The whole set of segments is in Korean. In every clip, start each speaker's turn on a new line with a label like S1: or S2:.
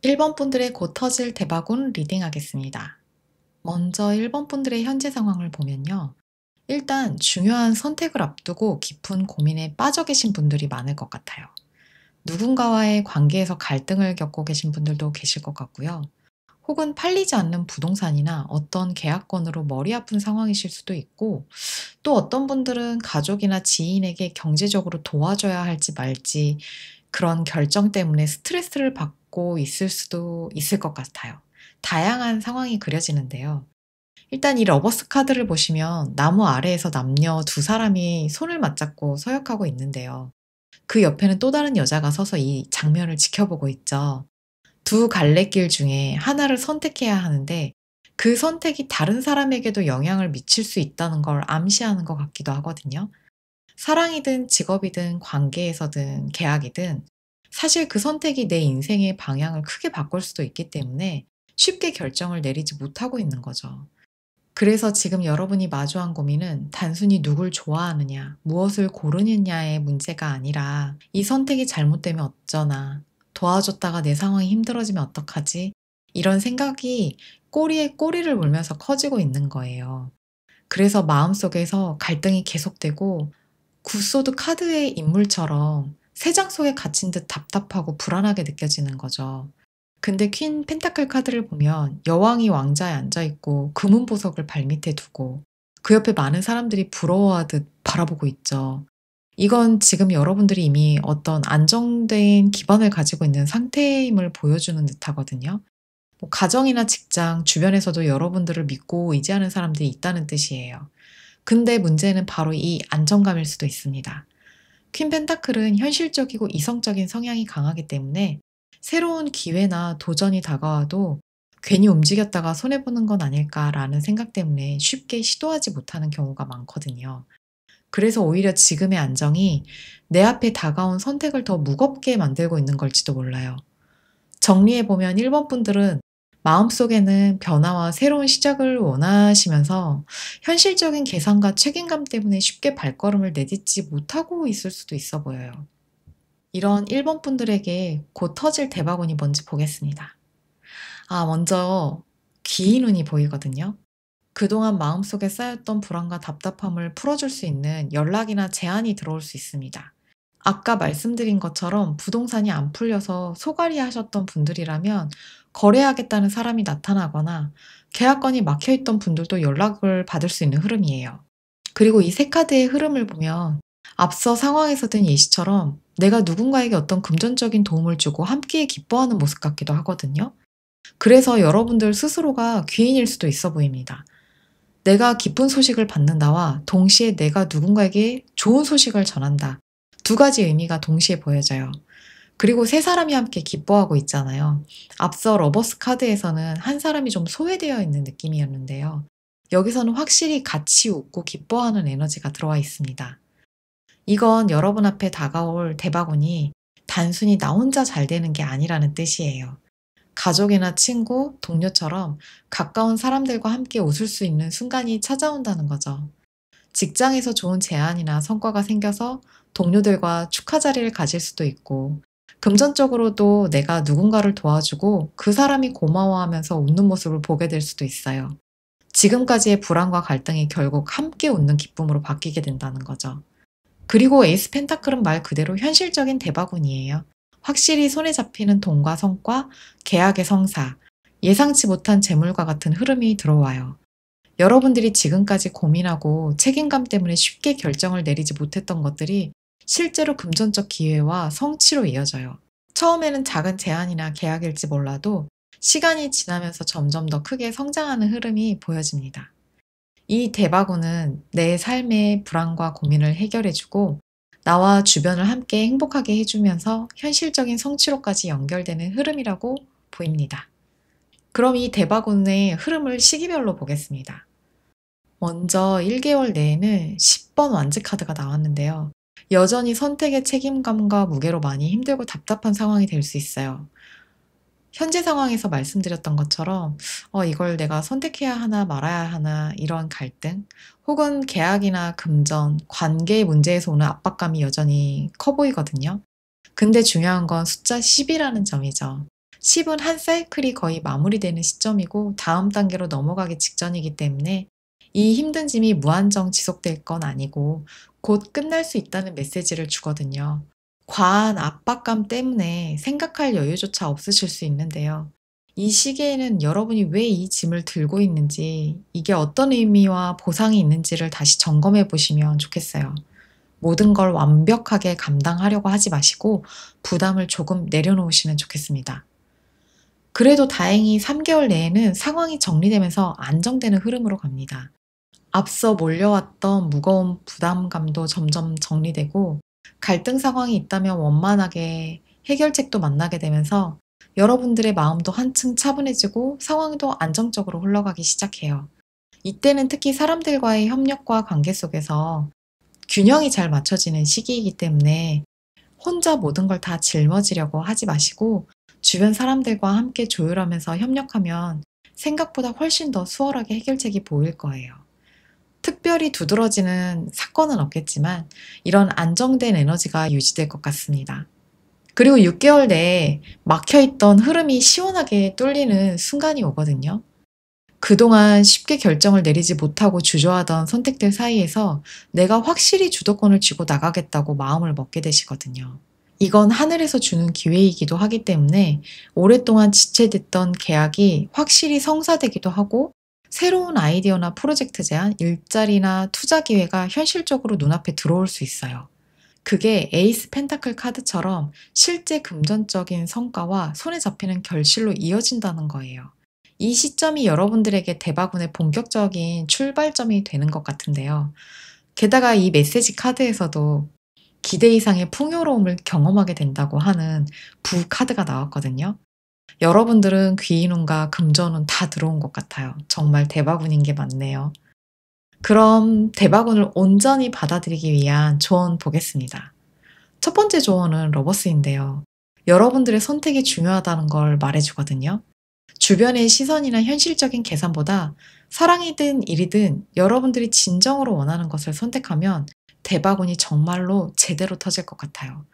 S1: 1번 분들의 곧 터질 대바군 리딩하겠습니다. 먼저 1번 분들의 현재 상황을 보면요. 일단 중요한 선택을 앞두고 깊은 고민에 빠져 계신 분들이 많을 것 같아요. 누군가와의 관계에서 갈등을 겪고 계신 분들도 계실 것 같고요. 혹은 팔리지 않는 부동산이나 어떤 계약건으로 머리 아픈 상황이실 수도 있고, 또 어떤 분들은 가족이나 지인에게 경제적으로 도와줘야 할지 말지 그런 결정 때문에 스트레스를 받고 있을 수도 있을 것 같아요. 다양한 상황이 그려지는데요. 일단 이 러버스 카드를 보시면 나무 아래에서 남녀 두 사람이 손을 맞잡고 서역하고 있는데요. 그 옆에는 또 다른 여자가 서서 이 장면을 지켜보고 있죠. 두 갈래길 중에 하나를 선택해야 하는데 그 선택이 다른 사람에게도 영향을 미칠 수 있다는 걸 암시하는 것 같기도 하거든요. 사랑이든 직업이든 관계에서든 계약이든 사실 그 선택이 내 인생의 방향을 크게 바꿀 수도 있기 때문에 쉽게 결정을 내리지 못하고 있는 거죠. 그래서 지금 여러분이 마주한 고민은 단순히 누굴 좋아하느냐, 무엇을 고르느냐의 문제가 아니라 이 선택이 잘못되면 어쩌나, 도와줬다가 내 상황이 힘들어지면 어떡하지? 이런 생각이 꼬리에 꼬리를 물면서 커지고 있는 거예요. 그래서 마음속에서 갈등이 계속되고 굿소드 카드의 인물처럼 새 장 속에 갇힌 듯 답답하고 불안하게 느껴지는 거죠. 근데 퀸 펜타클 카드를 보면 여왕이 왕자에 앉아 있고 금은 보석을 발밑에 두고 그 옆에 많은 사람들이 부러워하듯 바라보고 있죠. 이건 지금 여러분들이 이미 어떤 안정된 기반을 가지고 있는 상태임을 보여주는 듯하거든요. 뭐 가정이나 직장, 주변에서도 여러분들을 믿고 의지하는 사람들이 있다는 뜻이에요. 근데 문제는 바로 이 안정감일 수도 있습니다. 퀸 펜타클은 현실적이고 이성적인 성향이 강하기 때문에 새로운 기회나 도전이 다가와도 괜히 움직였다가 손해보는 건 아닐까라는 생각 때문에 쉽게 시도하지 못하는 경우가 많거든요. 그래서 오히려 지금의 안정이 내 앞에 다가온 선택을 더 무겁게 만들고 있는 걸지도 몰라요. 정리해보면 1번 분들은 마음속에는 변화와 새로운 시작을 원하시면서 현실적인 계산과 책임감 때문에 쉽게 발걸음을 내딛지 못하고 있을 수도 있어 보여요. 이런 1번 분들에게 곧 터질 대바군이 뭔지 보겠습니다. 먼저 긴 운이 보이거든요. 그동안 마음속에 쌓였던 불안과 답답함을 풀어줄 수 있는 연락이나 제안이 들어올 수 있습니다. 아까 말씀드린 것처럼 부동산이 안 풀려서 소갈이 하셨던 분들이라면 거래하겠다는 사람이 나타나거나 계약건이 막혀 있던 분들도 연락을 받을 수 있는 흐름이에요. 그리고 이 세 카드의 흐름을 보면 앞서 상황에서 든 예시처럼 내가 누군가에게 어떤 금전적인 도움을 주고 함께 기뻐하는 모습 같기도 하거든요. 그래서 여러분들 스스로가 귀인일 수도 있어 보입니다. 내가 기쁜 소식을 받는다와 동시에 내가 누군가에게 좋은 소식을 전한다. 두 가지 의미가 동시에 보여져요. 그리고 세 사람이 함께 기뻐하고 있잖아요. 앞서 러버스 카드에서는 한 사람이 좀 소외되어 있는 느낌이었는데요. 여기서는 확실히 같이 웃고 기뻐하는 에너지가 들어와 있습니다. 이건 여러분 앞에 다가올 대바군이 단순히 나 혼자 잘 되는 게 아니라는 뜻이에요. 가족이나 친구, 동료처럼 가까운 사람들과 함께 웃을 수 있는 순간이 찾아온다는 거죠. 직장에서 좋은 제안이나 성과가 생겨서 동료들과 축하 자리를 가질 수도 있고, 금전적으로도 내가 누군가를 도와주고 그 사람이 고마워하면서 웃는 모습을 보게 될 수도 있어요. 지금까지의 불안과 갈등이 결국 함께 웃는 기쁨으로 바뀌게 된다는 거죠. 그리고 에이스 펜타클은 말 그대로 현실적인 대바군이에요. 확실히 손에 잡히는 돈과 성과, 계약의 성사, 예상치 못한 재물과 같은 흐름이 들어와요. 여러분들이 지금까지 고민하고 책임감 때문에 쉽게 결정을 내리지 못했던 것들이 실제로 금전적 기회와 성취로 이어져요. 처음에는 작은 제안이나 계약일지 몰라도 시간이 지나면서 점점 더 크게 성장하는 흐름이 보여집니다. 이 대바구는 내 삶의 불안과 고민을 해결해주고 나와 주변을 함께 행복하게 해주면서 현실적인 성취로까지 연결되는 흐름이라고 보입니다. 그럼 이 대바군의 흐름을 시기별로 보겠습니다. 먼저 1개월 내에는 10번 완즈 카드가 나왔는데요. 여전히 선택의 책임감과 무게로 많이 힘들고 답답한 상황이 될 수 있어요. 현재 상황에서 말씀드렸던 것처럼 이걸 내가 선택해야 하나 말아야 하나 이런 갈등 혹은 계약이나 금전, 관계 문제에서 오는 압박감이 여전히 커 보이거든요. 근데 중요한 건 숫자 10이라는 점이죠. 10은 한 사이클이 거의 마무리되는 시점이고 다음 단계로 넘어가기 직전이기 때문에 이 힘든 짐이 무한정 지속될 건 아니고 곧 끝날 수 있다는 메시지를 주거든요. 과한 압박감 때문에 생각할 여유조차 없으실 수 있는데요. 이 시기에는 여러분이 왜 이 짐을 들고 있는지, 이게 어떤 의미와 보상이 있는지를 다시 점검해 보시면 좋겠어요. 모든 걸 완벽하게 감당하려고 하지 마시고 부담을 조금 내려놓으시면 좋겠습니다. 그래도 다행히 3개월 내에는 상황이 정리되면서 안정되는 흐름으로 갑니다. 앞서 몰려왔던 무거운 부담감도 점점 정리되고 갈등 상황이 있다면 원만하게 해결책도 만나게 되면서 여러분들의 마음도 한층 차분해지고 상황도 안정적으로 흘러가기 시작해요. 이때는 특히 사람들과의 협력과 관계 속에서 균형이 잘 맞춰지는 시기이기 때문에 혼자 모든 걸 다 짊어지려고 하지 마시고 주변 사람들과 함께 조율하면서 협력하면 생각보다 훨씬 더 수월하게 해결책이 보일 거예요. 특별히 두드러지는 사건은 없겠지만 이런 안정된 에너지가 유지될 것 같습니다. 그리고 6개월 내에 막혀있던 흐름이 시원하게 뚫리는 순간이 오거든요. 그동안 쉽게 결정을 내리지 못하고 주저하던 선택들 사이에서 내가 확실히 주도권을 쥐고 나가겠다고 마음을 먹게 되시거든요. 이건 하늘에서 주는 기회이기도 하기 때문에 오랫동안 지체됐던 계약이 확실히 성사되기도 하고 새로운 아이디어나 프로젝트 제안, 일자리나 투자 기회가 현실적으로 눈앞에 들어올 수 있어요. 그게 에이스 펜타클 카드처럼 실제 금전적인 성과와 손에 잡히는 결실로 이어진다는 거예요. 이 시점이 여러분들에게 대바군의 본격적인 출발점이 되는 것 같은데요. 게다가 이 메시지 카드에서도 기대 이상의 풍요로움을 경험하게 된다고 하는 부 카드가 나왔거든요. 여러분들은 귀인운과 금전운 다 들어온 것 같아요. 정말 대바군인 게 맞네요. 그럼 대바군을 온전히 받아들이기 위한 조언 보겠습니다. 첫 번째 조언은 러버스인데요. 여러분들의 선택이 중요하다는 걸 말해주거든요. 주변의 시선이나 현실적인 계산보다 사랑이든 일이든 여러분들이 진정으로 원하는 것을 선택하면 대바군이 정말로 제대로 터질 것 같아요.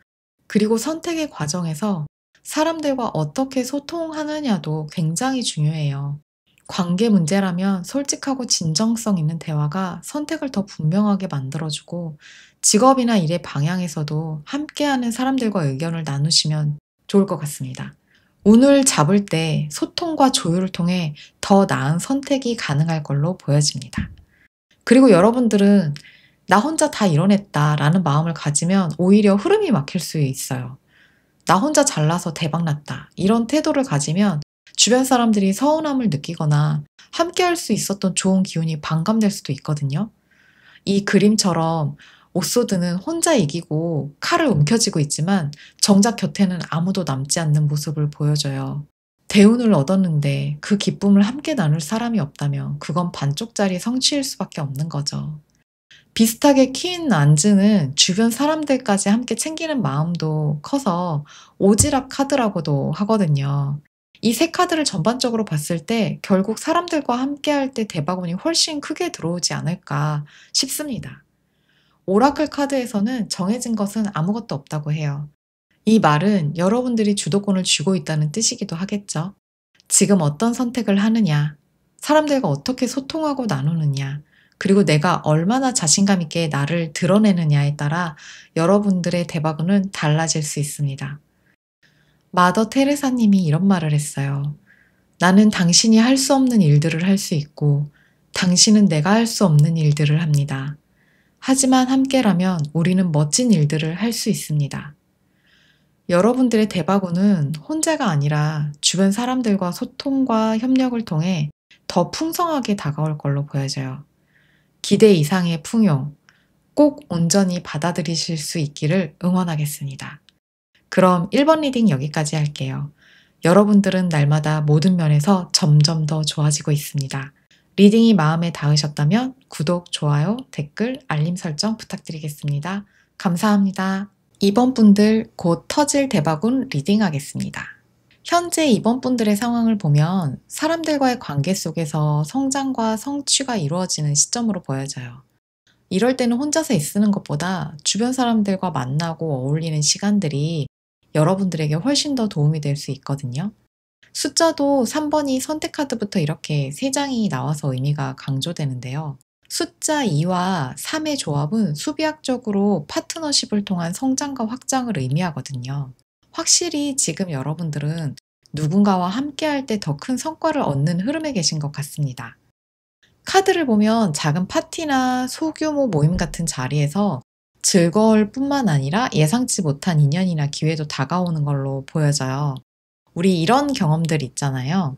S1: 그리고 선택의 과정에서 사람들과 어떻게 소통하느냐도 굉장히 중요해요. 관계 문제라면 솔직하고 진정성 있는 대화가 선택을 더 분명하게 만들어주고 직업이나 일의 방향에서도 함께하는 사람들과 의견을 나누시면 좋을 것 같습니다. 운을 잡을 때 소통과 조율을 통해 더 나은 선택이 가능할 걸로 보여집니다. 그리고 여러분들은 나 혼자 다 이뤄냈다라는 마음을 가지면 오히려 흐름이 막힐 수 있어요. 나 혼자 잘나서 대박났다. 이런 태도를 가지면 주변 사람들이 서운함을 느끼거나 함께할 수 있었던 좋은 기운이 반감될 수도 있거든요. 이 그림처럼 오소드는 혼자 이기고 칼을 움켜쥐고 있지만 정작 곁에는 아무도 남지 않는 모습을 보여줘요. 대운을 얻었는데 그 기쁨을 함께 나눌 사람이 없다면 그건 반쪽짜리 성취일 수밖에 없는 거죠. 비슷하게 퀸 안즈는 주변 사람들까지 함께 챙기는 마음도 커서 오지랖 카드라고도 하거든요. 이 세 카드를 전반적으로 봤을 때 결국 사람들과 함께할 때 대박운이 훨씬 크게 들어오지 않을까 싶습니다. 오라클 카드에서는 정해진 것은 아무것도 없다고 해요. 이 말은 여러분들이 주도권을 쥐고 있다는 뜻이기도 하겠죠. 지금 어떤 선택을 하느냐, 사람들과 어떻게 소통하고 나누느냐, 그리고 내가 얼마나 자신감 있게 나를 드러내느냐에 따라 여러분들의 대박운은 달라질 수 있습니다. 마더 테레사님이 이런 말을 했어요. 나는 당신이 할 수 없는 일들을 할 수 있고, 당신은 내가 할 수 없는 일들을 합니다. 하지만 함께라면 우리는 멋진 일들을 할 수 있습니다. 여러분들의 대박운은 혼자가 아니라 주변 사람들과 소통과 협력을 통해 더 풍성하게 다가올 걸로 보여져요. 기대 이상의 풍요, 꼭 온전히 받아들이실 수 있기를 응원하겠습니다. 그럼 1번 리딩 여기까지 할게요. 여러분들은 날마다 모든 면에서 점점 더 좋아지고 있습니다. 리딩이 마음에 닿으셨다면 구독, 좋아요, 댓글, 알림 설정 부탁드리겠습니다. 감사합니다. 2번 분들 곧 터질 대박운 리딩하겠습니다. 현재 2번 분들의 상황을 보면 사람들과의 관계 속에서 성장과 성취가 이루어지는 시점으로 보여져요. 이럴 때는 혼자서 애쓰는 것보다 주변 사람들과 만나고 어울리는 시간들이 여러분들에게 훨씬 더 도움이 될 수 있거든요. 숫자도 3번이 선택카드부터 이렇게 3장이 나와서 의미가 강조되는데요. 숫자 2와 3의 조합은 수비학적으로 파트너십을 통한 성장과 확장을 의미하거든요. 확실히 지금 여러분들은 누군가와 함께할 때 더 큰 성과를 얻는 흐름에 계신 것 같습니다. 카드를 보면 작은 파티나 소규모 모임 같은 자리에서 즐거울 뿐만 아니라 예상치 못한 인연이나 기회도 다가오는 걸로 보여져요. 우리 이런 경험들 있잖아요.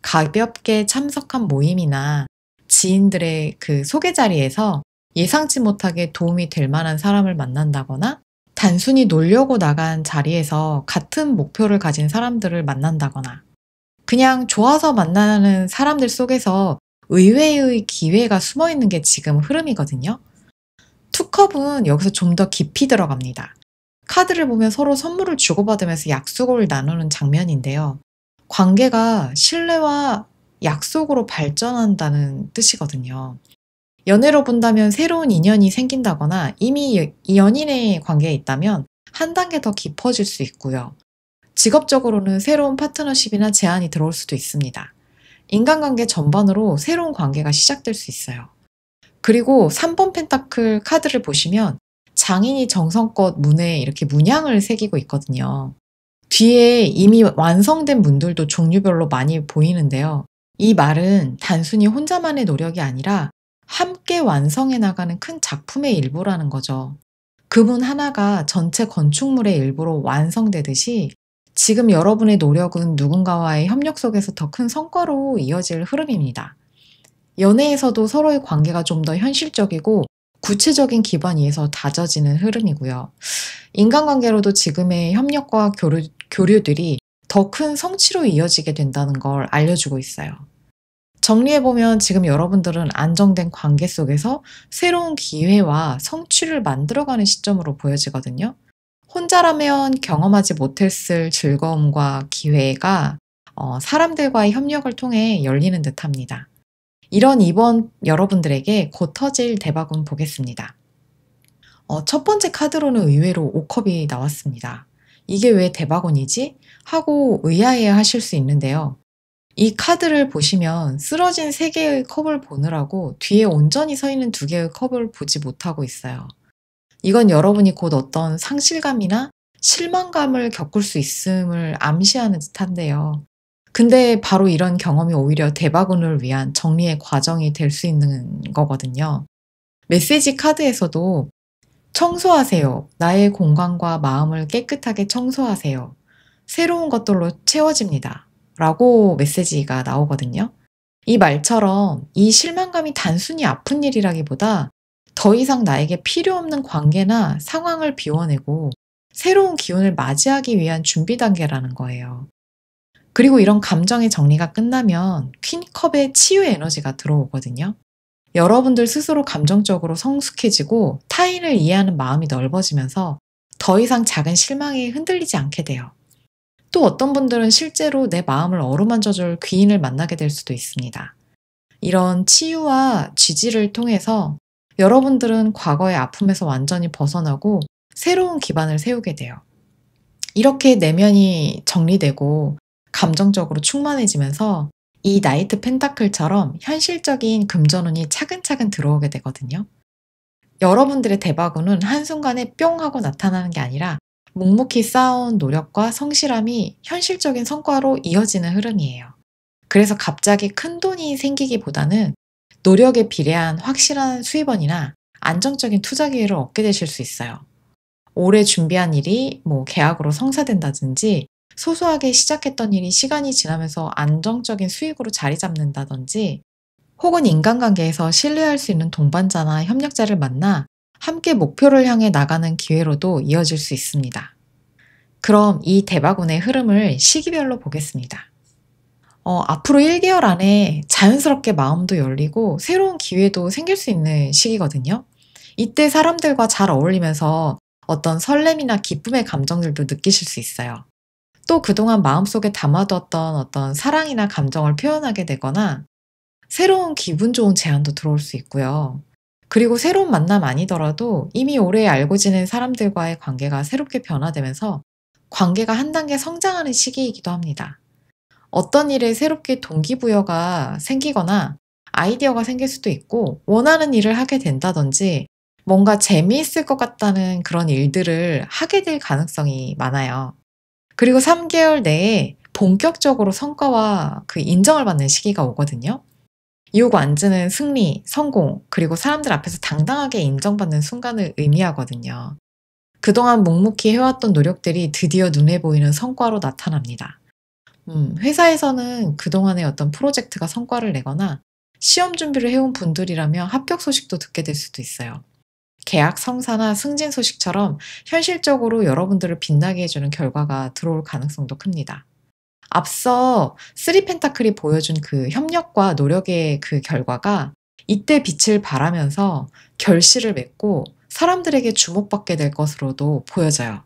S1: 가볍게 참석한 모임이나 지인들의 그 소개 자리에서 예상치 못하게 도움이 될 만한 사람을 만난다거나 단순히 놀려고 나간 자리에서 같은 목표를 가진 사람들을 만난다거나 그냥 좋아서 만나는 사람들 속에서 의외의 기회가 숨어 있는 게 지금 흐름이거든요. 투컵은 여기서 좀 더 깊이 들어갑니다. 카드를 보면 서로 선물을 주고받으면서 약속을 나누는 장면인데요. 관계가 신뢰와 약속으로 발전한다는 뜻이거든요. 연애로 본다면 새로운 인연이 생긴다거나 이미 이 연인의 관계에 있다면 한 단계 더 깊어질 수 있고요. 직업적으로는 새로운 파트너십이나 제안이 들어올 수도 있습니다. 인간관계 전반으로 새로운 관계가 시작될 수 있어요. 그리고 3번 펜타클 카드를 보시면 장인이 정성껏 문에 이렇게 문양을 새기고 있거든요. 뒤에 이미 완성된 문들도 종류별로 많이 보이는데요. 이 말은 단순히 혼자만의 노력이 아니라 함께 완성해 나가는 큰 작품의 일부라는 거죠. 그 문 하나가 전체 건축물의 일부로 완성되듯이 지금 여러분의 노력은 누군가와의 협력 속에서 더 큰 성과로 이어질 흐름입니다. 연애에서도 서로의 관계가 좀 더 현실적이고 구체적인 기반 위에서 다져지는 흐름이고요. 인간관계로도 지금의 협력과 교류들이 더 큰 성취로 이어지게 된다는 걸 알려주고 있어요. 정리해보면 지금 여러분들은 안정된 관계 속에서 새로운 기회와 성취를 만들어가는 시점으로 보여지거든요. 혼자라면 경험하지 못했을 즐거움과 기회가 사람들과의 협력을 통해 열리는 듯합니다. 이런 이번 여러분들에게 곧 터질 대박운 보겠습니다. 첫 번째 카드로는 의외로 5컵이 나왔습니다. 이게 왜 대박운이지? 하고 의아해 하실 수 있는데요. 이 카드를 보시면 쓰러진 3개의 컵을 보느라고 뒤에 온전히 서 있는 2개의 컵을 보지 못하고 있어요. 이건 여러분이 곧 어떤 상실감이나 실망감을 겪을 수 있음을 암시하는 듯한데요. 근데 바로 이런 경험이 오히려 대박운을 위한 정리의 과정이 될 수 있는 거거든요. 메시지 카드에서도 청소하세요. 나의 공간과 마음을 깨끗하게 청소하세요. 새로운 것들로 채워집니다. 라고 메시지가 나오거든요. 이 말처럼 이 실망감이 단순히 아픈 일이라기보다 더 이상 나에게 필요 없는 관계나 상황을 비워내고 새로운 기운을 맞이하기 위한 준비 단계라는 거예요. 그리고 이런 감정의 정리가 끝나면 퀸컵의 치유 에너지가 들어오거든요. 여러분들 스스로 감정적으로 성숙해지고 타인을 이해하는 마음이 넓어지면서 더 이상 작은 실망에 흔들리지 않게 돼요. 또 어떤 분들은 실제로 내 마음을 어루만져줄 귀인을 만나게 될 수도 있습니다. 이런 치유와 지지를 통해서 여러분들은 과거의 아픔에서 완전히 벗어나고 새로운 기반을 세우게 돼요. 이렇게 내면이 정리되고 감정적으로 충만해지면서 이 나이트 펜타클처럼 현실적인 금전운이 차근차근 들어오게 되거든요. 여러분들의 대박운은 한순간에 뿅 하고 나타나는 게 아니라 묵묵히 쌓아온 노력과 성실함이 현실적인 성과로 이어지는 흐름이에요. 그래서 갑자기 큰 돈이 생기기보다는 노력에 비례한 확실한 수입원이나 안정적인 투자 기회를 얻게 되실 수 있어요. 오래 준비한 일이 계약으로 성사된다든지 소소하게 시작했던 일이 시간이 지나면서 안정적인 수익으로 자리 잡는다든지 혹은 인간관계에서 신뢰할 수 있는 동반자나 협력자를 만나 함께 목표를 향해 나가는 기회로도 이어질 수 있습니다. 그럼 이 대박운의 흐름을 시기별로 보겠습니다. 앞으로 1개월 안에 자연스럽게 마음도 열리고 새로운 기회도 생길 수 있는 시기거든요. 이때 사람들과 잘 어울리면서 어떤 설렘이나 기쁨의 감정들도 느끼실 수 있어요. 또 그동안 마음속에 담아뒀던 어떤 사랑이나 감정을 표현하게 되거나 새로운 기분 좋은 제안도 들어올 수 있고요. 그리고 새로운 만남 아니더라도 이미 오래 알고 지낸 사람들과의 관계가 새롭게 변화되면서 관계가 한 단계 성장하는 시기이기도 합니다. 어떤 일에 새롭게 동기부여가 생기거나 아이디어가 생길 수도 있고 원하는 일을 하게 된다든지 뭔가 재미있을 것 같다는 그런 일들을 하게 될 가능성이 많아요. 그리고 3 개월 내에 본격적으로 성과와 그 인정을 받는 시기가 오거든요. 이후 완즈는 승리, 성공, 그리고 사람들 앞에서 당당하게 인정받는 순간을 의미하거든요. 그동안 묵묵히 해왔던 노력들이 드디어 눈에 보이는 성과로 나타납니다. 회사에서는 그동안의 어떤 프로젝트가 성과를 내거나 시험 준비를 해온 분들이라면 합격 소식도 듣게 될 수도 있어요. 계약 성사나 승진 소식처럼 현실적으로 여러분들을 빛나게 해주는 결과가 들어올 가능성도 큽니다. 앞서 3 펜타클이 보여준 그 협력과 노력의 그 결과가 이때 빛을 발하면서 결실을 맺고 사람들에게 주목받게 될 것으로도 보여져요.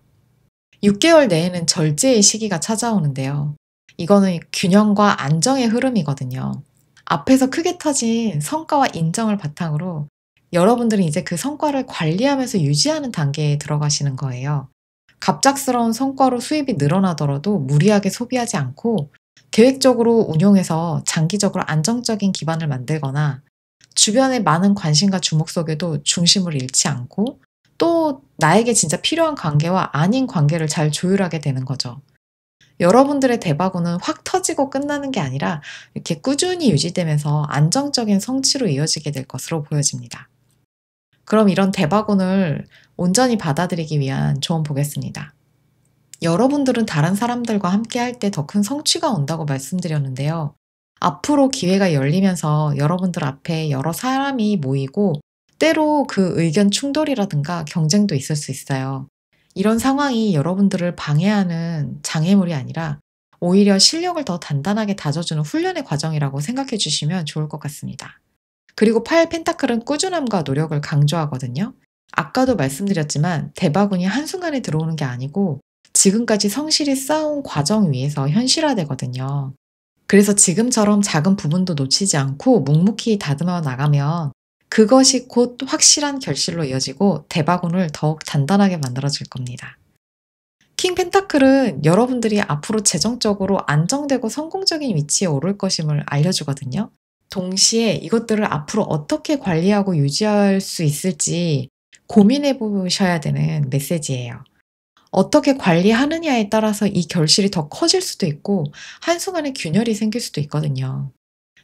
S1: 6개월 내에는 절제의 시기가 찾아오는데요. 이거는 균형과 안정의 흐름이거든요. 앞에서 크게 터진 성과와 인정을 바탕으로 여러분들은 이제 그 성과를 관리하면서 유지하는 단계에 들어가시는 거예요. 갑작스러운 성과로 수입이 늘어나더라도 무리하게 소비하지 않고 계획적으로 운용해서 장기적으로 안정적인 기반을 만들거나 주변의 많은 관심과 주목 속에도 중심을 잃지 않고 또 나에게 진짜 필요한 관계와 아닌 관계를 잘 조율하게 되는 거죠. 여러분들의 대바구는 확 터지고 끝나는 게 아니라 이렇게 꾸준히 유지되면서 안정적인 성취로 이어지게 될 것으로 보여집니다. 그럼 이런 대바군을 온전히 받아들이기 위한 조언 보겠습니다. 여러분들은 다른 사람들과 함께 할 때 더 큰 성취가 온다고 말씀드렸는데요. 앞으로 기회가 열리면서 여러분들 앞에 여러 사람이 모이고 때로 그 의견 충돌이라든가 경쟁도 있을 수 있어요. 이런 상황이 여러분들을 방해하는 장애물이 아니라 오히려 실력을 더 단단하게 다져주는 훈련의 과정이라고 생각해 주시면 좋을 것 같습니다. 그리고 8 펜타클은 꾸준함과 노력을 강조하거든요. 아까도 말씀드렸지만 대바군이 한순간에 들어오는 게 아니고 지금까지 성실히 쌓아온 과정 위에서 현실화되거든요. 그래서 지금처럼 작은 부분도 놓치지 않고 묵묵히 다듬어 나가면 그것이 곧 확실한 결실로 이어지고 대바군을 더욱 단단하게 만들어 줄 겁니다. 킹 펜타클은 여러분들이 앞으로 재정적으로 안정되고 성공적인 위치에 오를 것임을 알려주거든요. 동시에 이것들을 앞으로 어떻게 관리하고 유지할 수 있을지 고민해 보셔야 되는 메시지예요. 어떻게 관리하느냐에 따라서 이 결실이 더 커질 수도 있고 한순간에 균열이 생길 수도 있거든요.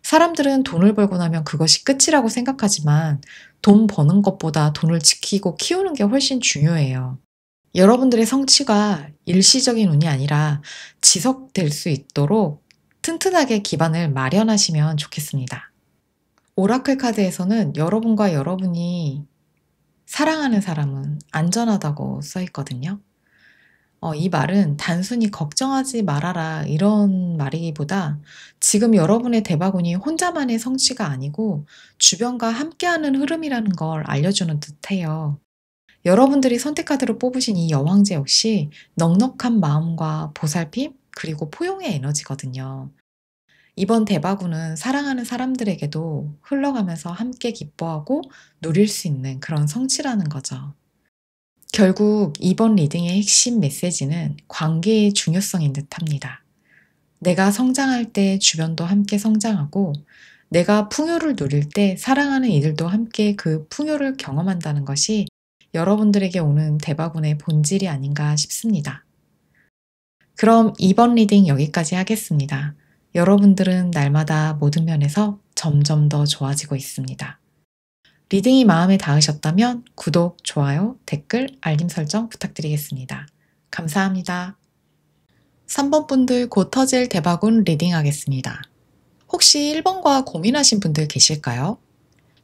S1: 사람들은 돈을 벌고 나면 그것이 끝이라고 생각하지만 돈 버는 것보다 돈을 지키고 키우는 게 훨씬 중요해요. 여러분들의 성취가 일시적인 운이 아니라 지속될 수 있도록 튼튼하게 기반을 마련하시면 좋겠습니다. 오라클 카드에서는 여러분과 여러분이 사랑하는 사람은 안전하다고 써 있거든요. 이 말은 단순히 걱정하지 말아라 이런 말이기보다 지금 여러분의 대바군이 혼자만의 성취가 아니고 주변과 함께하는 흐름이라는 걸 알려주는 듯해요. 여러분들이 선택카드로 뽑으신 이 여왕제 역시 넉넉한 마음과 보살핌 그리고 포용의 에너지거든요. 이번 대바구는 사랑하는 사람들에게도 흘러가면서 함께 기뻐하고 누릴 수 있는 그런 성취라는 거죠. 결국 이번 리딩의 핵심 메시지는 관계의 중요성인 듯합니다. 내가 성장할 때 주변도 함께 성장하고 내가 풍요를 누릴 때 사랑하는 이들도 함께 그 풍요를 경험한다는 것이 여러분들에게 오는 대바군의 본질이 아닌가 싶습니다. 그럼 이번 리딩 여기까지 하겠습니다. 여러분들은 날마다 모든 면에서 점점 더 좋아지고 있습니다. 리딩이 마음에 닿으셨다면 구독, 좋아요, 댓글, 알림 설정 부탁드리겠습니다. 감사합니다. 3번 분들 곧 터질 대바군 리딩 하겠습니다. 혹시 1번과 고민하신 분들 계실까요?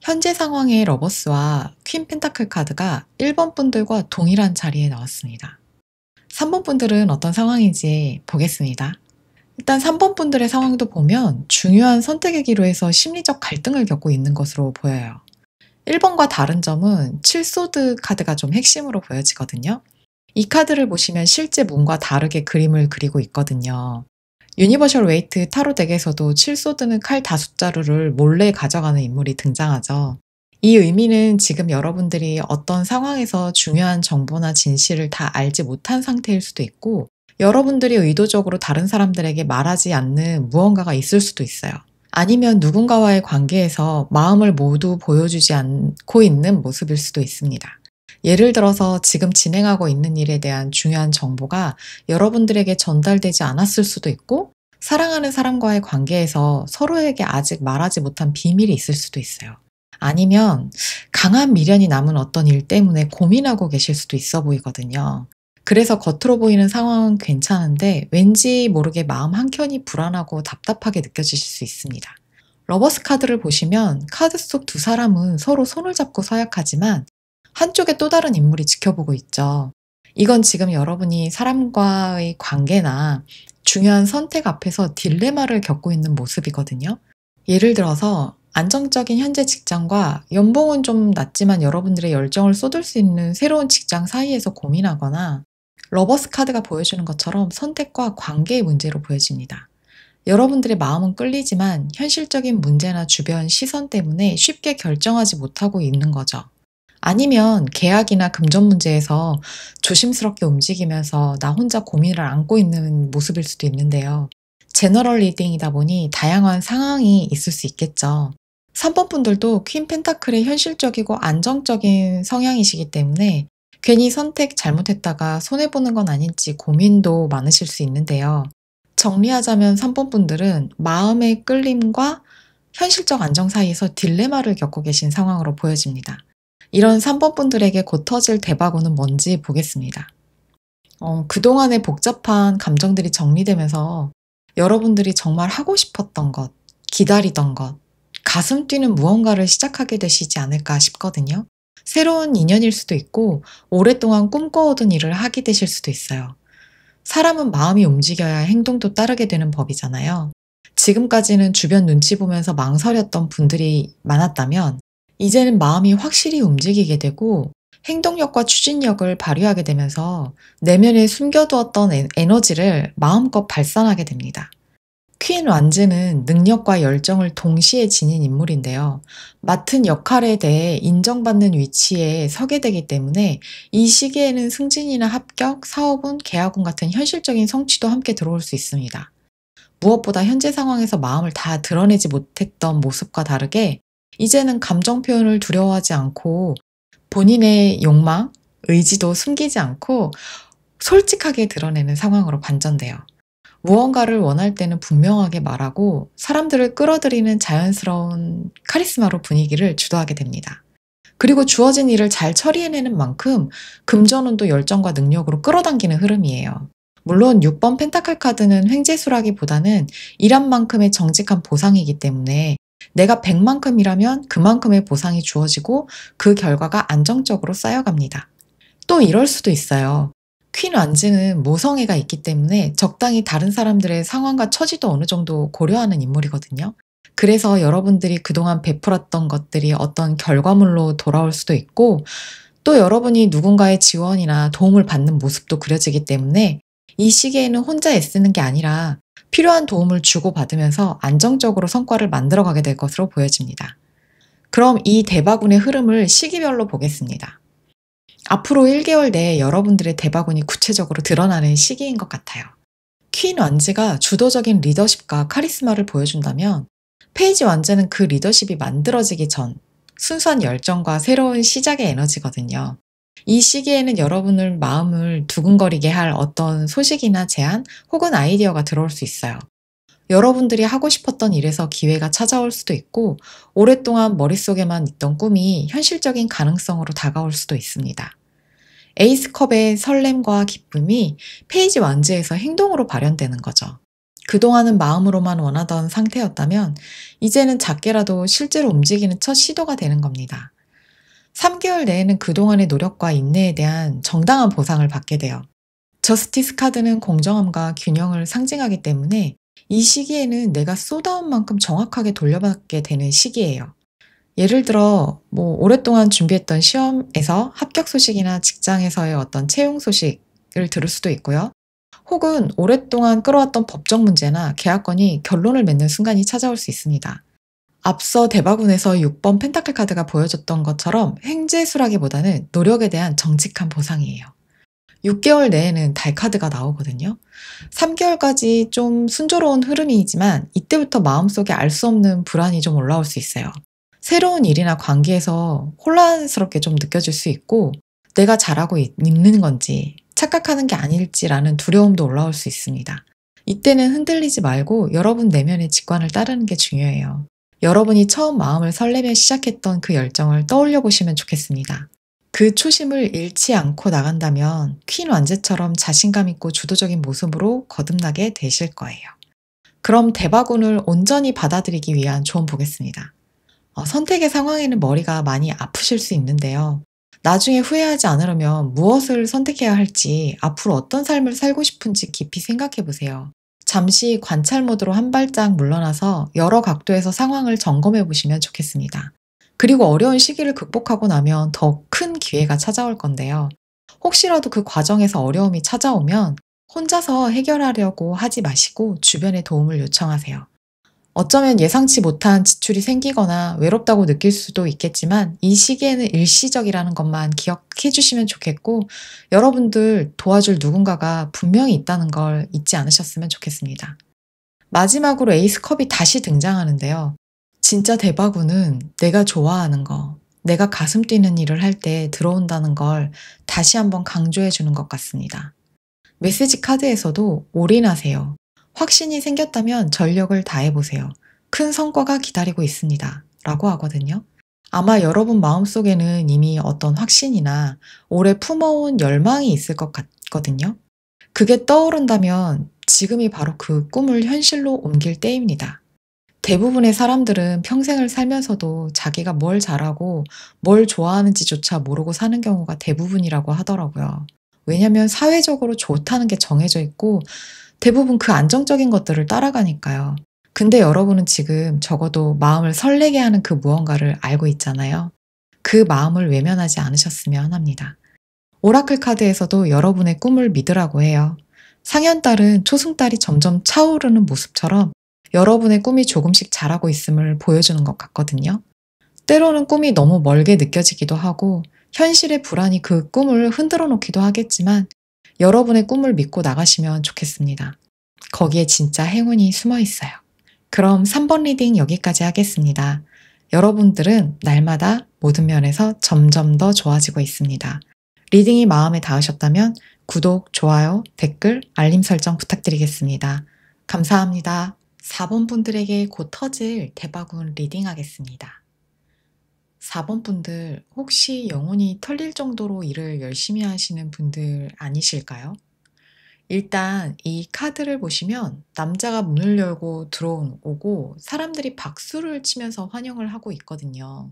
S1: 현재 상황의 러버스와 퀸 펜타클 카드가 1번 분들과 동일한 자리에 나왔습니다. 3번 분들은 어떤 상황인지 보겠습니다. 일단 3번 분들의 상황도 보면 중요한 선택의 기로에서 심리적 갈등을 겪고 있는 것으로 보여요. 1번과 다른 점은 7소드 카드가 좀 핵심으로 보여지거든요. 이 카드를 보시면 실제 문과 다르게 그림을 그리고 있거든요. 유니버셜 웨이트 타로 덱에서도 7소드는 칼 다숫자루를 몰래 가져가는 인물이 등장하죠. 이 의미는 지금 여러분들이 어떤 상황에서 중요한 정보나 진실을 다 알지 못한 상태일 수도 있고 여러분들이 의도적으로 다른 사람들에게 말하지 않는 무언가가 있을 수도 있어요. 아니면 누군가와의 관계에서 마음을 모두 보여주지 않고 있는 모습일 수도 있습니다. 예를 들어서 지금 진행하고 있는 일에 대한 중요한 정보가 여러분들에게 전달되지 않았을 수도 있고, 사랑하는 사람과의 관계에서 서로에게 아직 말하지 못한 비밀이 있을 수도 있어요. 아니면 강한 미련이 남은 어떤 일 때문에 고민하고 계실 수도 있어 보이거든요. 그래서 겉으로 보이는 상황은 괜찮은데 왠지 모르게 마음 한켠이 불안하고 답답하게 느껴지실 수 있습니다. 러버스 카드를 보시면 카드 속 두 사람은 서로 손을 잡고 서약하지만 한쪽에 또 다른 인물이 지켜보고 있죠. 이건 지금 여러분이 사람과의 관계나 중요한 선택 앞에서 딜레마를 겪고 있는 모습이거든요. 예를 들어서 안정적인 현재 직장과 연봉은 좀 낮지만 여러분들의 열정을 쏟을 수 있는 새로운 직장 사이에서 고민하거나, 러버스 카드가 보여주는 것처럼 선택과 관계의 문제로 보여집니다. 여러분들의 마음은 끌리지만 현실적인 문제나 주변 시선 때문에 쉽게 결정하지 못하고 있는 거죠. 아니면 계약이나 금전 문제에서 조심스럽게 움직이면서 나 혼자 고민을 안고 있는 모습일 수도 있는데요. 제너럴 리딩이다 보니 다양한 상황이 있을 수 있겠죠. 3번 분들도 퀸 펜타클의 현실적이고 안정적인 성향이시기 때문에 괜히 선택 잘못했다가 손해보는 건 아닌지 고민도 많으실 수 있는데요. 정리하자면 3번 분들은 마음의 끌림과 현실적 안정 사이에서 딜레마를 겪고 계신 상황으로 보여집니다. 이런 3번 분들에게 곧 터질 대바구는 뭔지 보겠습니다. 그동안의 복잡한 감정들이 정리되면서 여러분들이 정말 하고 싶었던 것, 기다리던 것, 가슴 뛰는 무언가를 시작하게 되시지 않을까 싶거든요. 새로운 인연일 수도 있고 오랫동안 꿈꿔오던 일을 하게 되실 수도 있어요. 사람은 마음이 움직여야 행동도 따르게 되는 법이잖아요. 지금까지는 주변 눈치 보면서 망설였던 분들이 많았다면 이제는 마음이 확실히 움직이게 되고 행동력과 추진력을 발휘하게 되면서 내면에 숨겨두었던 에너지를 마음껏 발산하게 됩니다. 퀸 완즈는 능력과 열정을 동시에 지닌 인물인데요. 맡은 역할에 대해 인정받는 위치에 서게 되기 때문에 이 시기에는 승진이나 합격, 사업운, 계약운 같은 현실적인 성취도 함께 들어올 수 있습니다. 무엇보다 현재 상황에서 마음을 다 드러내지 못했던 모습과 다르게 이제는 감정 표현을 두려워하지 않고 본인의 욕망, 의지도 숨기지 않고 솔직하게 드러내는 상황으로 반전돼요. 무언가를 원할 때는 분명하게 말하고 사람들을 끌어들이는 자연스러운 카리스마로 분위기를 주도하게 됩니다. 그리고 주어진 일을 잘 처리해내는 만큼 금전운도 열정과 능력으로 끌어당기는 흐름이에요. 물론 6번 펜타클 카드는 횡재수라기보다는 일한 만큼의 정직한 보상이기 때문에 내가 100만큼이라면 그만큼의 보상이 주어지고 그 결과가 안정적으로 쌓여갑니다. 또 이럴 수도 있어요. 퀸 완즈는 모성애가 있기 때문에 적당히 다른 사람들의 상황과 처지도 어느 정도 고려하는 인물이거든요. 그래서 여러분들이 그동안 베풀었던 것들이 어떤 결과물로 돌아올 수도 있고, 또 여러분이 누군가의 지원이나 도움을 받는 모습도 그려지기 때문에 이 시기에는 혼자 애쓰는 게 아니라 필요한 도움을 주고받으면서 안정적으로 성과를 만들어가게 될 것으로 보여집니다. 그럼 이 대바군의 흐름을 시기별로 보겠습니다. 앞으로 1개월 내에 여러분들의 대바군이 구체적으로 드러나는 시기인 것 같아요. 퀸 완즈가 주도적인 리더십과 카리스마를 보여준다면 페이지 완즈는 그 리더십이 만들어지기 전 순수한 열정과 새로운 시작의 에너지거든요. 이 시기에는 여러분의 마음을 두근거리게 할 어떤 소식이나 제안 혹은 아이디어가 들어올 수 있어요. 여러분들이 하고 싶었던 일에서 기회가 찾아올 수도 있고 오랫동안 머릿속에만 있던 꿈이 현실적인 가능성으로 다가올 수도 있습니다. 에이스컵의 설렘과 기쁨이 페이지 완즈에서 행동으로 발현되는 거죠. 그동안은 마음으로만 원하던 상태였다면 이제는 작게라도 실제로 움직이는 첫 시도가 되는 겁니다. 3개월 내에는 그동안의 노력과 인내에 대한 정당한 보상을 받게 돼요. 저스티스 카드는 공정함과 균형을 상징하기 때문에 이 시기에는 내가 쏟아온 만큼 정확하게 돌려받게 되는 시기예요. 예를 들어 오랫동안 준비했던 시험에서 합격 소식이나 직장에서의 어떤 채용 소식을 들을 수도 있고요. 혹은 오랫동안 끌어왔던 법적 문제나 계약건이 결론을 맺는 순간이 찾아올 수 있습니다. 앞서 대바군에서 6번 펜타클 카드가 보여줬던 것처럼 횡재수라기보다는 노력에 대한 정직한 보상이에요. 6개월 내에는 달 카드가 나오거든요. 3개월까지 좀 순조로운 흐름이지만 이때부터 마음속에 알 수 없는 불안이 좀 올라올 수 있어요. 새로운 일이나 관계에서 혼란스럽게 좀 느껴질 수 있고 내가 잘하고 있는 건지 착각하는 게 아닐지라는 두려움도 올라올 수 있습니다. 이때는 흔들리지 말고 여러분 내면의 직관을 따르는 게 중요해요. 여러분이 처음 마음을 설레며 시작했던 그 열정을 떠올려 보시면 좋겠습니다. 그 초심을 잃지 않고 나간다면 퀸 왕제처럼 자신감 있고 주도적인 모습으로 거듭나게 되실 거예요. 그럼 대바군을 온전히 받아들이기 위한 조언 보겠습니다. 선택의 상황에는 머리가 많이 아프실 수 있는데요. 나중에 후회하지 않으려면 무엇을 선택해야 할지, 앞으로 어떤 삶을 살고 싶은지 깊이 생각해 보세요. 잠시 관찰 모드로 한 발짝 물러나서 여러 각도에서 상황을 점검해 보시면 좋겠습니다. 그리고 어려운 시기를 극복하고 나면 더 큰 기회가 찾아올 건데요. 혹시라도 그 과정에서 어려움이 찾아오면 혼자서 해결하려고 하지 마시고 주변의 도움을 요청하세요. 어쩌면 예상치 못한 지출이 생기거나 외롭다고 느낄 수도 있겠지만 이 시기에는 일시적이라는 것만 기억해 주시면 좋겠고 여러분들 도와줄 누군가가 분명히 있다는 걸 잊지 않으셨으면 좋겠습니다. 마지막으로 에이스컵이 다시 등장하는데요. 진짜 대바구는 내가 좋아하는 거, 내가 가슴 뛰는 일을 할 때 들어온다는 걸 다시 한번 강조해 주는 것 같습니다. 메시지 카드에서도 올인하세요. 확신이 생겼다면 전력을 다해보세요. 큰 성과가 기다리고 있습니다. 라고 하거든요. 아마 여러분 마음속에는 이미 어떤 확신이나 오래 품어온 열망이 있을 것 같거든요. 그게 떠오른다면 지금이 바로 그 꿈을 현실로 옮길 때입니다. 대부분의 사람들은 평생을 살면서도 자기가 뭘 잘하고 뭘 좋아하는지조차 모르고 사는 경우가 대부분이라고 하더라고요. 왜냐면 사회적으로 좋다는 게 정해져 있고 대부분 그 안정적인 것들을 따라가니까요. 근데 여러분은 지금 적어도 마음을 설레게 하는 그 무언가를 알고 있잖아요. 그 마음을 외면하지 않으셨으면 합니다. 오라클 카드에서도 여러분의 꿈을 믿으라고 해요. 상현달은 초승달이 점점 차오르는 모습처럼 여러분의 꿈이 조금씩 자라고 있음을 보여주는 것 같거든요. 때로는 꿈이 너무 멀게 느껴지기도 하고 현실의 불안이 그 꿈을 흔들어 놓기도 하겠지만 여러분의 꿈을 믿고 나가시면 좋겠습니다. 거기에 진짜 행운이 숨어 있어요. 그럼 3번 리딩 여기까지 하겠습니다. 여러분들은 날마다 모든 면에서 점점 더 좋아지고 있습니다. 리딩이 마음에 닿으셨다면 구독, 좋아요, 댓글, 알림 설정 부탁드리겠습니다. 감사합니다. 4번 분들에게 곧 터질 대바군 리딩 하겠습니다. 4번 분들 혹시 영혼이 털릴 정도로 일을 열심히 하시는 분들 아니실까요? 일단 이 카드를 보시면 남자가 문을 열고 들어오고 사람들이 박수를 치면서 환영을 하고 있거든요.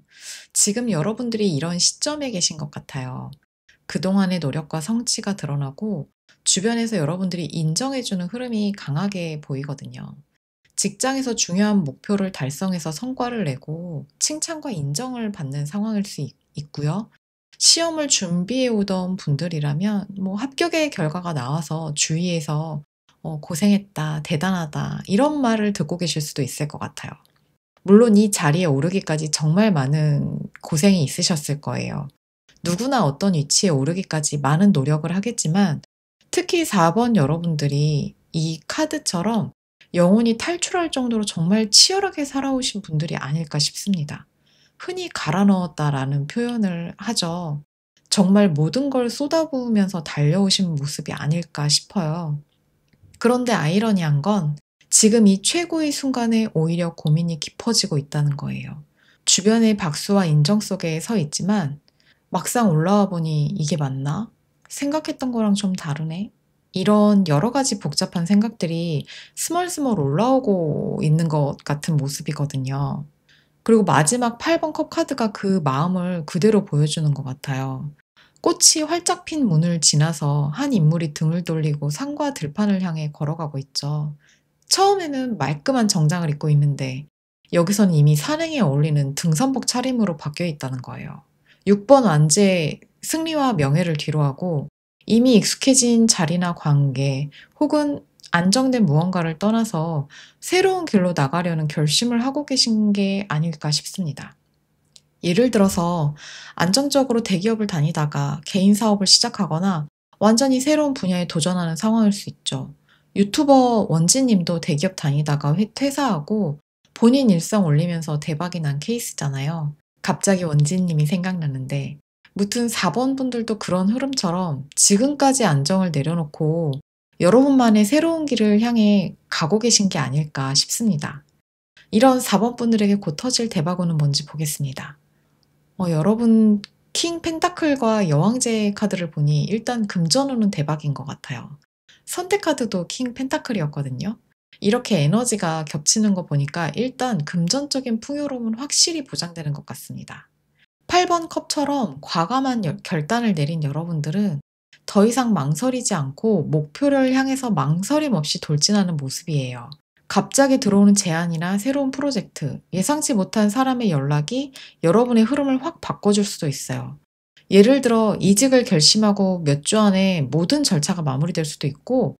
S1: 지금 여러분들이 이런 시점에 계신 것 같아요. 그동안의 노력과 성취가 드러나고 주변에서 여러분들이 인정해주는 흐름이 강하게 보이거든요. 직장에서 중요한 목표를 달성해서 성과를 내고 칭찬과 인정을 받는 상황일 수 있고요. 시험을 준비해 오던 분들이라면 합격의 결과가 나와서 주위에서 고생했다, 대단하다 이런 말을 듣고 계실 수도 있을 것 같아요. 물론 이 자리에 오르기까지 정말 많은 고생이 있으셨을 거예요. 누구나 어떤 위치에 오르기까지 많은 노력을 하겠지만 특히 4번 여러분들이 이 카드처럼 영혼이 탈출할 정도로 정말 치열하게 살아오신 분들이 아닐까 싶습니다. 흔히 갈아 넣었다라는 표현을 하죠. 정말 모든 걸 쏟아부으면서 달려오신 모습이 아닐까 싶어요. 그런데 아이러니한 건 지금 이 최고의 순간에 오히려 고민이 깊어지고 있다는 거예요. 주변의 박수와 인정 속에 서 있지만 막상 올라와 보니 이게 맞나? 생각했던 거랑 좀 다르네? 이런 여러 가지 복잡한 생각들이 스멀스멀 올라오고 있는 것 같은 모습이거든요. 그리고 마지막 8번 컵 카드가 그 마음을 그대로 보여주는 것 같아요. 꽃이 활짝 핀 문을 지나서 한 인물이 등을 돌리고 산과 들판을 향해 걸어가고 있죠. 처음에는 말끔한 정장을 입고 있는데 여기서는 이미 산행에 어울리는 등산복 차림으로 바뀌어 있다는 거예요. 6번 완제의 승리와 명예를 뒤로하고 이미 익숙해진 자리나 관계 혹은 안정된 무언가를 떠나서 새로운 길로 나가려는 결심을 하고 계신 게 아닐까 싶습니다. 예를 들어서 안정적으로 대기업을 다니다가 개인 사업을 시작하거나 완전히 새로운 분야에 도전하는 상황일 수 있죠. 유튜버 원진 님도 대기업 다니다가 퇴사하고 본인 일상 올리면서 대박이 난 케이스잖아요. 갑자기 원진 님이 생각나는데 무튼 4번 분들도 그런 흐름처럼 지금까지 안정을 내려놓고 여러분만의 새로운 길을 향해 가고 계신 게 아닐까 싶습니다. 이런 4번 분들에게 곧 터질 대박운은 뭔지 보겠습니다. 여러분 킹 펜타클과 여왕제 카드를 보니 일단 금전운은 대박인 것 같아요. 선택 카드도 킹 펜타클이었거든요. 이렇게 에너지가 겹치는 거 보니까 일단 금전적인 풍요로움은 확실히 보장되는 것 같습니다. 8번 컵처럼 과감한 결단을 내린 여러분들은 더 이상 망설이지 않고 목표를 향해서 망설임 없이 돌진하는 모습이에요. 갑자기 들어오는 제안이나 새로운 프로젝트, 예상치 못한 사람의 연락이 여러분의 흐름을 확 바꿔줄 수도 있어요. 예를 들어 이직을 결심하고 몇 주 안에 모든 절차가 마무리될 수도 있고,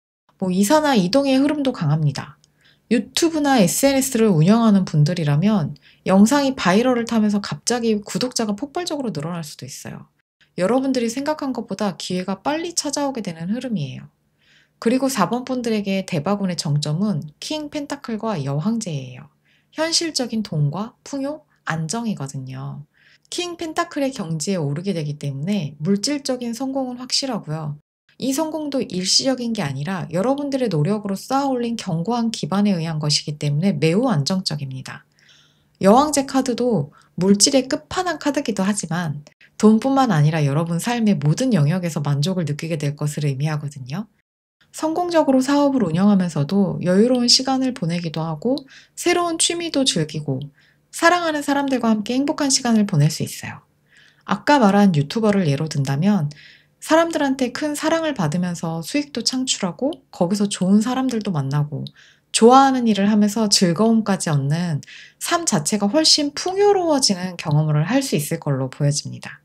S1: 이사나 이동의 흐름도 강합니다. 유튜브나 SNS를 운영하는 분들이라면 영상이 바이럴을 타면서 갑자기 구독자가 폭발적으로 늘어날 수도 있어요. 여러분들이 생각한 것보다 기회가 빨리 찾아오게 되는 흐름이에요. 그리고 4번 분들에게 대박운의 정점은 킹 펜타클과 여왕제예요. 현실적인 돈과 풍요, 안정이거든요. 킹 펜타클의 경지에 오르게 되기 때문에 물질적인 성공은 확실하고요. 이 성공도 일시적인 게 아니라 여러분들의 노력으로 쌓아올린 견고한 기반에 의한 것이기 때문에 매우 안정적입니다. 여왕제 카드도 물질의 끝판왕 카드이기도 하지만 돈뿐만 아니라 여러분 삶의 모든 영역에서 만족을 느끼게 될 것을 의미하거든요. 성공적으로 사업을 운영하면서도 여유로운 시간을 보내기도 하고 새로운 취미도 즐기고 사랑하는 사람들과 함께 행복한 시간을 보낼 수 있어요. 아까 말한 유튜버를 예로 든다면 사람들한테 큰 사랑을 받으면서 수익도 창출하고 거기서 좋은 사람들도 만나고 좋아하는 일을 하면서 즐거움까지 얻는 삶 자체가 훨씬 풍요로워지는 경험을 할 수 있을 걸로 보여집니다.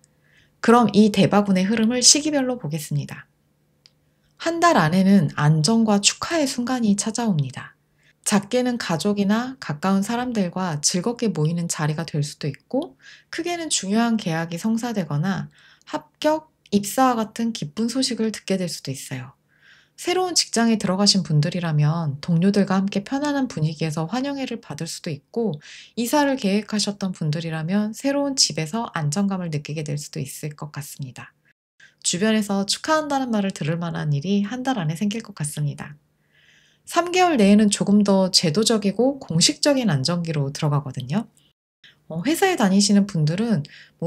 S1: 그럼 이 대박운의 흐름을 시기별로 보겠습니다. 한 달 안에는 안정과 축하의 순간이 찾아옵니다. 작게는 가족이나 가까운 사람들과 즐겁게 모이는 자리가 될 수도 있고, 크게는 중요한 계약이 성사되거나 합격, 입사와 같은 기쁜 소식을 듣게 될 수도 있어요. 새로운 직장에 들어가신 분들이라면 동료들과 함께 편안한 분위기에서 환영회를 받을 수도 있고, 이사를 계획하셨던 분들이라면 새로운 집에서 안정감을 느끼게 될 수도 있을 것 같습니다. 주변에서 축하한다는 말을 들을 만한 일이 한 달 안에 생길 것 같습니다. 3개월 내에는 조금 더 제도적이고 공식적인 안정기로 들어가거든요. 회사에 다니시는 분들은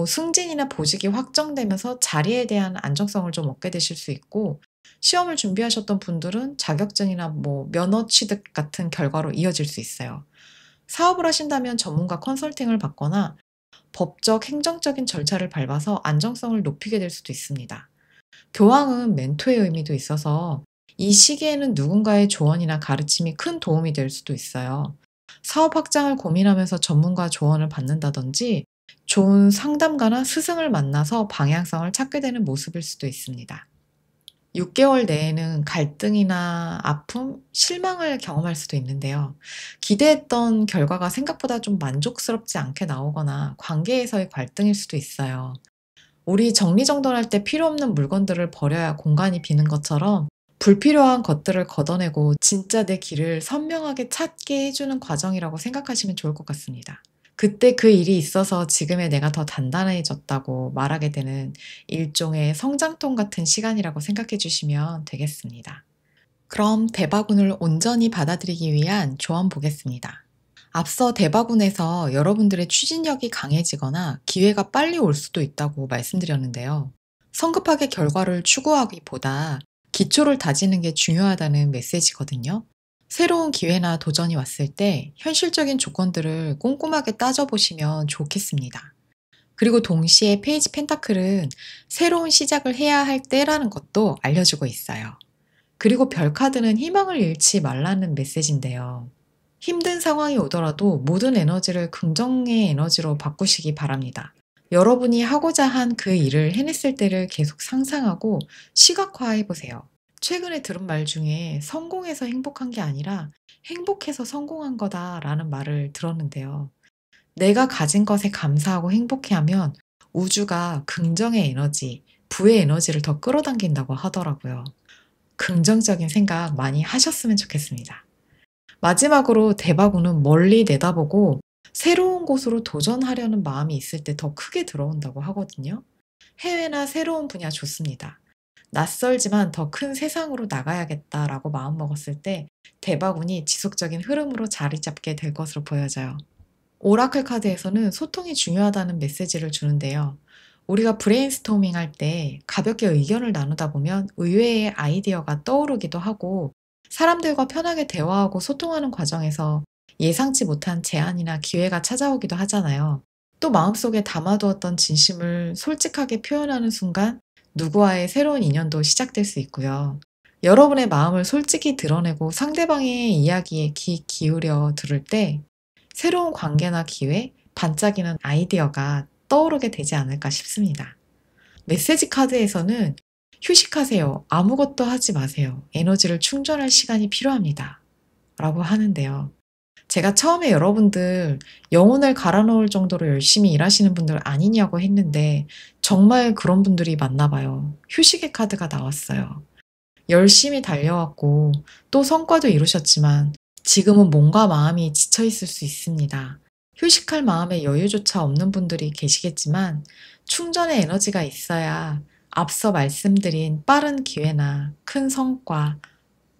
S1: 승진이나 보직이 확정되면서 자리에 대한 안정성을 좀 얻게 되실 수 있고, 시험을 준비하셨던 분들은 자격증이나 면허 취득 같은 결과로 이어질 수 있어요. 사업을 하신다면 전문가 컨설팅을 받거나 법적, 행정적인 절차를 밟아서 안정성을 높이게 될 수도 있습니다. 교황은 멘토의 의미도 있어서 이 시기에는 누군가의 조언이나 가르침이 큰 도움이 될 수도 있어요. 사업 확장을 고민하면서 전문가 조언을 받는다든지 좋은 상담가나 스승을 만나서 방향성을 찾게 되는 모습일 수도 있습니다. 6개월 내에는 갈등이나 아픔, 실망을 경험할 수도 있는데요. 기대했던 결과가 생각보다 좀 만족스럽지 않게 나오거나 관계에서의 갈등일 수도 있어요. 우리 정리정돈할 때 필요 없는 물건들을 버려야 공간이 비는 것처럼 불필요한 것들을 걷어내고 진짜 내 길을 선명하게 찾게 해주는 과정이라고 생각하시면 좋을 것 같습니다. 그때 그 일이 있어서 지금의 내가 더 단단해졌다고 말하게 되는 일종의 성장통 같은 시간이라고 생각해 주시면 되겠습니다. 그럼 대바군을 온전히 받아들이기 위한 조언 보겠습니다. 앞서 대바군에서 여러분들의 추진력이 강해지거나 기회가 빨리 올 수도 있다고 말씀드렸는데요. 성급하게 결과를 추구하기보다 기초를 다지는 게 중요하다는 메시지거든요. 새로운 기회나 도전이 왔을 때 현실적인 조건들을 꼼꼼하게 따져보시면 좋겠습니다. 그리고 동시에 페이지 펜타클은 새로운 시작을 해야 할 때라는 것도 알려주고 있어요. 그리고 별카드는 희망을 잃지 말라는 메시지인데요. 힘든 상황이 오더라도 모든 에너지를 긍정의 에너지로 바꾸시기 바랍니다. 여러분이 하고자 한 그 일을 해냈을 때를 계속 상상하고 시각화해 보세요. 최근에 들은 말 중에 성공해서 행복한 게 아니라 행복해서 성공한 거다라는 말을 들었는데요. 내가 가진 것에 감사하고 행복해하면 우주가 긍정의 에너지, 부의 에너지를 더 끌어당긴다고 하더라고요. 긍정적인 생각 많이 하셨으면 좋겠습니다. 마지막으로 대바구는 멀리 내다보고 새로운 곳으로 도전하려는 마음이 있을 때 더 크게 들어온다고 하거든요. 해외나 새로운 분야 좋습니다. 낯설지만 더 큰 세상으로 나가야겠다라고 마음먹었을 때 대바군이 지속적인 흐름으로 자리 잡게 될 것으로 보여져요. 오라클 카드에서는 소통이 중요하다는 메시지를 주는데요. 우리가 브레인스토밍 할 때 가볍게 의견을 나누다 보면 의외의 아이디어가 떠오르기도 하고 사람들과 편하게 대화하고 소통하는 과정에서 예상치 못한 제안이나 기회가 찾아오기도 하잖아요. 또 마음속에 담아두었던 진심을 솔직하게 표현하는 순간 누구와의 새로운 인연도 시작될 수 있고요. 여러분의 마음을 솔직히 드러내고 상대방의 이야기에 귀 기울여 들을 때 새로운 관계나 기회, 반짝이는 아이디어가 떠오르게 되지 않을까 싶습니다. 메시지 카드에서는 휴식하세요. 아무것도 하지 마세요. 에너지를 충전할 시간이 필요합니다. 라고 하는데요. 제가 처음에 여러분들 영혼을 갈아 넣을 정도로 열심히 일하시는 분들 아니냐고 했는데 정말 그런 분들이 많나 봐요. 휴식의 카드가 나왔어요. 열심히 달려왔고 또 성과도 이루셨지만 지금은 몸과 마음이 지쳐 있을 수 있습니다. 휴식할 마음의 여유조차 없는 분들이 계시겠지만 충전의 에너지가 있어야 앞서 말씀드린 빠른 기회나 큰 성과,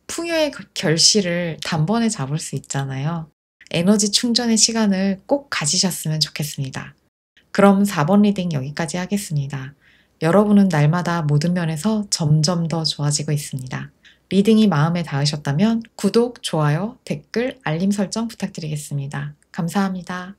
S1: 풍요의 결실을 단번에 잡을 수 있잖아요. 에너지 충전의 시간을 꼭 가지셨으면 좋겠습니다. 그럼 4번 리딩 여기까지 하겠습니다. 여러분은 날마다 모든 면에서 점점 더 좋아지고 있습니다. 리딩이 마음에 닿으셨다면 구독, 좋아요, 댓글, 알림 설정 부탁드리겠습니다. 감사합니다.